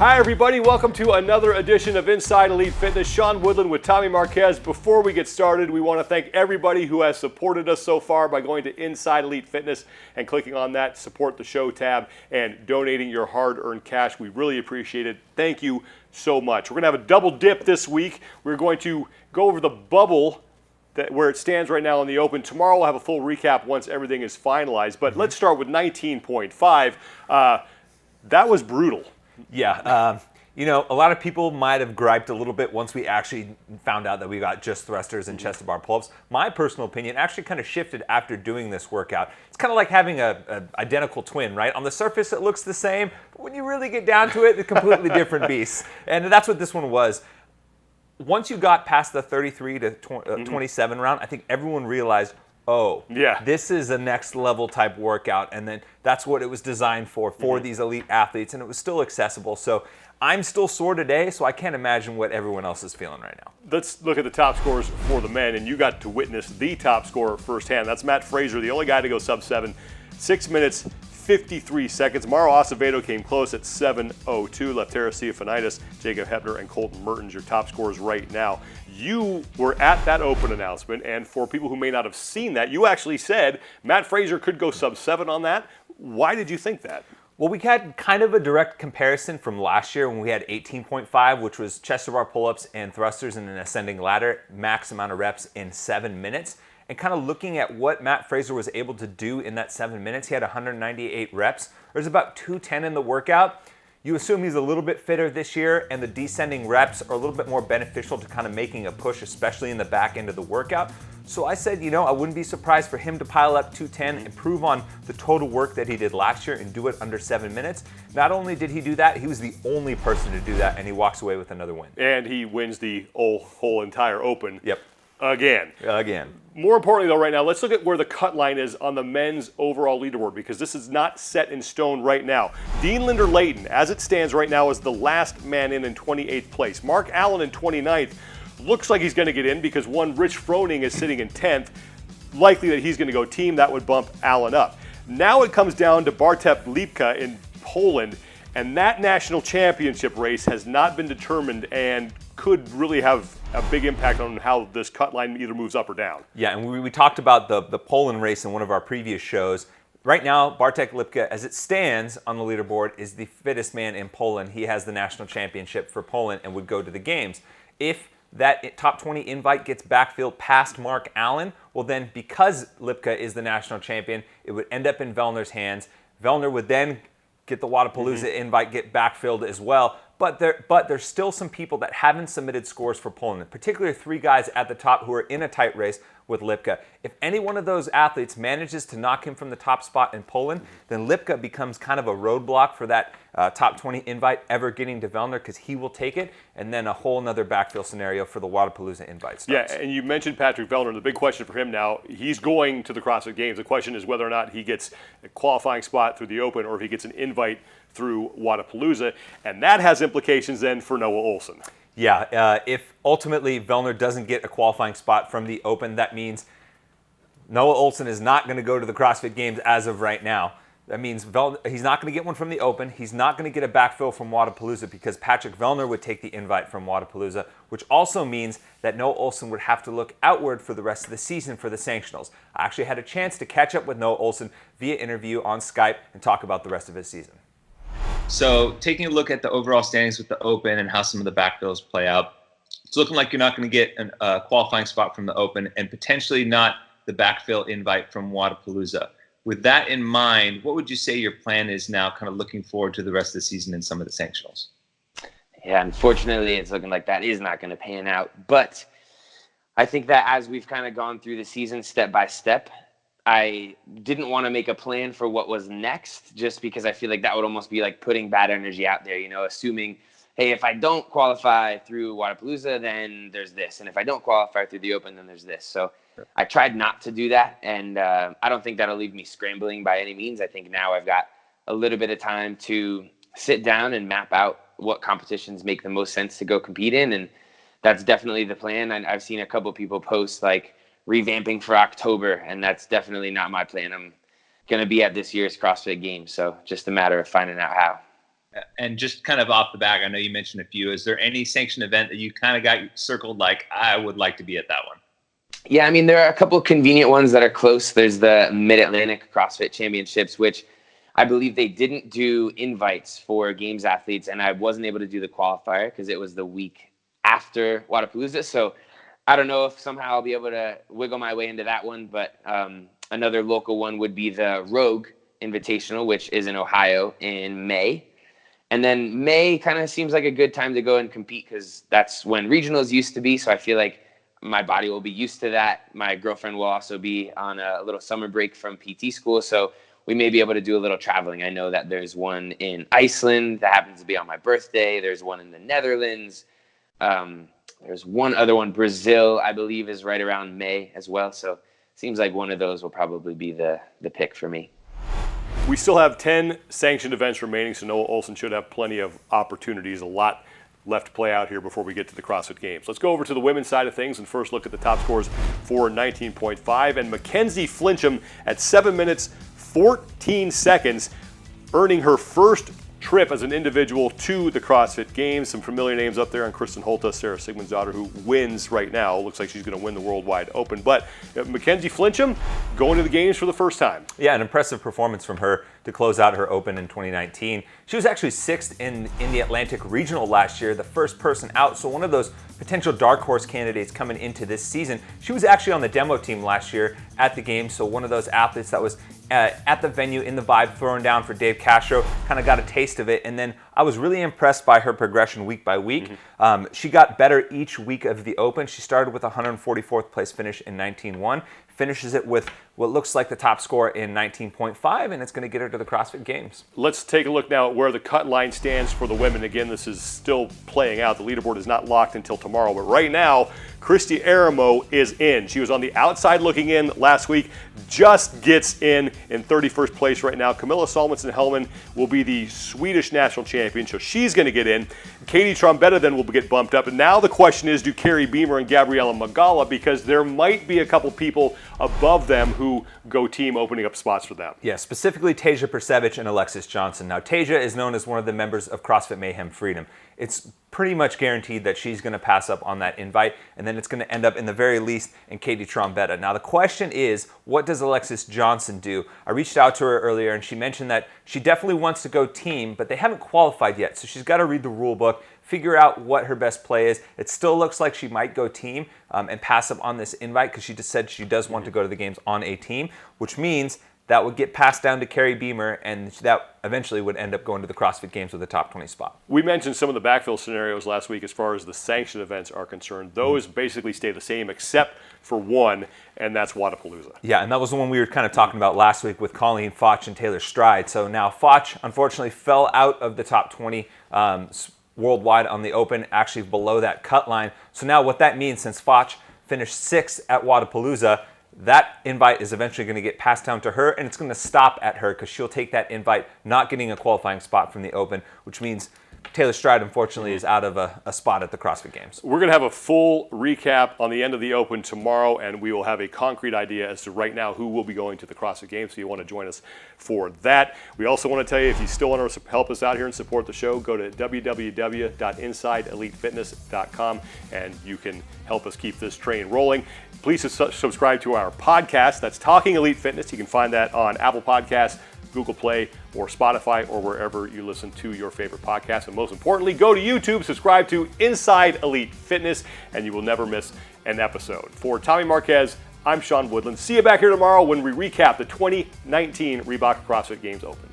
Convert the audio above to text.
Hi everybody, welcome to another edition of Inside Elite Fitness. Sean Woodland with Tommy Marquez. Before we get started, we want to thank everybody who has supported us so far by going to Inside Elite Fitness and clicking on that Support the Show tab and donating your hard-earned cash. We really appreciate it. Thank you so much. We're going to have a double dip this week. We're going to go over the bubble where it stands right now in the Open. Tomorrow we'll have a full recap once everything is finalized. But let's start with 19.5. That was brutal. Yeah, a lot of people might have griped a little bit once we actually found out that we got just thrusters and chest to bar pull-ups. My personal opinion actually kind of shifted after doing this workout. It's kind of like having a identical twin, right? On the surface it looks the same, but when you really get down to it, it's a completely different beast. And that's what this one was. Once you got past the 33 to 27 round, I think everyone realized, this is a next level type workout, and then that's what it was designed for these elite athletes, and it was still accessible. So I'm still sore today, so I can't imagine what everyone else is feeling right now. Let's look at the top scores for the men, and you got to witness the top scorer firsthand. That's Matt Fraser, the only guy to go sub-7, 6 minutes, 53 seconds. Mauro Acevedo came close at 7:02. Lefteris Theophanitis, Jacob Hebner, and Colton Mertens, your top scorers right now. You were at that Open announcement, and for people who may not have seen that, you actually said Matt Fraser could go sub-7 on that. Why did you think that? Well, we had kind of a direct comparison from last year when we had 18.5, which was chest to bar pull-ups and thrusters in an ascending ladder, max amount of reps in 7 minutes. And kind of looking at what Matt Fraser was able to do in that 7 minutes, he had 198 reps. There's about 210 in the workout. You assume he's a little bit fitter this year, and the descending reps are a little bit more beneficial to kind of making a push, especially in the back end of the workout. So I said, I wouldn't be surprised for him to pile up 210, improve on the total work that he did last year, and do it under 7 minutes. Not only did he do that, he was the only person to do that, and he walks away with another win. And he wins the whole entire Open. Yep. Again. More importantly, though, right now, let's look at where the cut line is on the men's overall leaderboard, because this is not set in stone right now. Dean Linder-Layton, as it stands right now, is the last man in 28th place. Mark Allen in 29th. Looks like he's going to get in because one Rich Froning is sitting in 10th. Likely that he's going to go team. That would bump Allen up. Now it comes down to Bartek Lipka in Poland, and that national championship race has not been determined and could really have a big impact on how this cut line either moves up or down. Yeah, and we talked about the Poland race in one of our previous shows. Right now, Bartek Lipka, as it stands on the leaderboard, is the fittest man in Poland. He has the national championship for Poland and would go to the games. If that top 20 invite gets backfilled past Mark Allen, well then, because Lipka is the national champion, it would end up in Vellner's hands. Vellner would then get the Wodapalooza invite, get backfilled as well. But there's still some people that haven't submitted scores for Poland, particularly 3 guys at the top who are in a tight race with Lipka. If any one of those athletes manages to knock him from the top spot in Poland, then Lipka becomes kind of a roadblock for that top 20 invite ever getting to Vellner, because he will take it, and then a whole nother backfill scenario for the Wodapalooza invite starts. Yeah, and you mentioned Patrick Vellner. The big question for him now, he's going to the CrossFit Games. The question is whether or not he gets a qualifying spot through the Open or if he gets an invite through Wodapalooza, and that has implications then for Noah Olson. Yeah, if ultimately Vellner doesn't get a qualifying spot from the Open, that means Noah Olson is not going to go to the CrossFit Games as of right now. That means he's not going to get one from the Open. He's not going to get a backfill from Wodapalooza because Patrick Vellner would take the invite from Wodapalooza, which also means that Noah Olson would have to look outward for the rest of the season for the sanctionals. I actually had a chance to catch up with Noah Olson via interview on Skype and talk about the rest of his season. So taking a look at the overall standings with the Open and how some of the backfills play out, it's looking like you're not going to get a qualifying spot from the Open and potentially not the backfill invite from Wodapalooza. With that in mind, what would you say your plan is now, kind of looking forward to the rest of the season and some of the sanctionals? Yeah, unfortunately, it's looking like that is not going to pan out. But I think that as we've kind of gone through the season step by step, I didn't want to make a plan for what was next, just because I feel like that would almost be like putting bad energy out there, assuming, hey, if I don't qualify through Wodapalooza, then there's this. And if I don't qualify through the Open, then there's this. So I tried not to do that. And I don't think that'll leave me scrambling by any means. I think now I've got a little bit of time to sit down and map out what competitions make the most sense to go compete in. And that's definitely the plan. And I've seen a couple people post like revamping for October, and that's definitely not my plan. I'm going to be at this year's CrossFit Games, so just a matter of finding out how. And just kind of off the back, I know you mentioned a few. Is there any sanctioned event that you kind of got circled like, I would like to be at that one? Yeah, I mean, there are a couple of convenient ones that are close. There's the Mid-Atlantic CrossFit Championships, which I believe they didn't do invites for Games athletes, and I wasn't able to do the qualifier because it was the week after Wadapalooza. So I don't know if somehow I'll be able to wiggle my way into that one, but another local one would be the Rogue Invitational, which is in Ohio in May. And then May kind of seems like a good time to go and compete because that's when regionals used to be. So I feel like my body will be used to that. My girlfriend will also be on a little summer break from PT school. So we may be able to do a little traveling. I know that there's one in Iceland that happens to be on my birthday. There's one in the Netherlands. There's one other one, Brazil, I believe, is right around May as well. So seems like one of those will probably be the pick for me. We still have 10 sanctioned events remaining, so Noah Olson should have plenty of opportunities. A lot left to play out here before we get to the CrossFit Games. Let's go over to the women's side of things and first look at the top scores for 19.5. And Mackenzie Flincham at 7 minutes, 14 seconds, earning her first trip as an individual to the CrossFit Games. Some familiar names up there on Kristen Holta, Sarah Sigmund's daughter, who wins right now. Looks like she's going to win the Worldwide Open. But Mackenzie Flincham going to the Games for the first time. Yeah, an impressive performance from her to close out her Open in 2019. She was actually 6th in the Atlantic Regional last year, the first person out. So one of those potential dark horse candidates coming into this season. She was actually on the demo team last year at the Games. So one of those athletes that was at the venue in the Vibe, throwing down for Dave Castro, kind of got a taste of it. And then I was really impressed by her progression week by week. She got better each week of the Open. She started with a 144th place finish in 19.1, finishes it with what looks like the top score in 19.5, and it's going to get her to the CrossFit Games. Let's take a look now at where the Cutline stands for the women. Again, this is still playing out. The leaderboard is not locked until tomorrow, but right now, Christy Aramo is in. She was on the outside looking in last week, just gets in 31st place right now. Camilla Salmonson-Hellman will be the Swedish national champion, so she's going to get in. Katie Trombetta then will get bumped up. And now the question is, do Carrie Beamer and Gabriella Magala, because there might be a couple people above them who go team opening up spots for them. Yeah, specifically Tasia Persevich and Alexis Johnson. Now, Tasia is known as one of the members of CrossFit Mayhem Freedom. It's pretty much guaranteed that she's going to pass up on that invite, and then it's going to end up in the very least in Katie Trombetta. Now, the question is, what does Alexis Johnson do? I reached out to her earlier, and she mentioned that she definitely wants to go team, but they haven't qualified yet, so she's got to read the rule book, figure out what her best play is. It still looks like she might go team and pass up on this invite because she just said she does want to go to the Games on a team, which means that would get passed down to Carrie Beamer, and that eventually would end up going to the CrossFit Games with a top 20 spot. We mentioned some of the backfill scenarios last week as far as the sanctioned events are concerned. Those basically stay the same except for one, and that's Wadapalooza. Yeah, and that was the one we were kind of talking about last week with Colleen Foch and Taylor Stride. So now Foch, unfortunately, fell out of the top 20 worldwide on the Open, actually below that cut line. So now what that means, since Foch finished 6th at Wadapalooza, that invite is eventually going to get passed down to her, and it's going to stop at her because she'll take that invite, not getting a qualifying spot from the Open, which means Taylor Stride, unfortunately, is out of a spot at the CrossFit Games. We're going to have a full recap on the end of the Open tomorrow, and we will have a concrete idea as to right now who will be going to the CrossFit Games, so you want to join us for that. We also want to tell you, if you still want to help us out here and support the show, go to www.insideelitefitness.com, and you can help us keep this train rolling. Please subscribe to our podcast. That's Talking Elite Fitness. You can find that on Apple Podcasts, Google Play, or Spotify, or wherever you listen to your favorite podcast. And most importantly, go to YouTube, subscribe to Inside Elite Fitness, and you will never miss an episode. For Tommy Marquez, I'm Sean Woodland. See you back here tomorrow when we recap the 2019 Reebok CrossFit Games Open.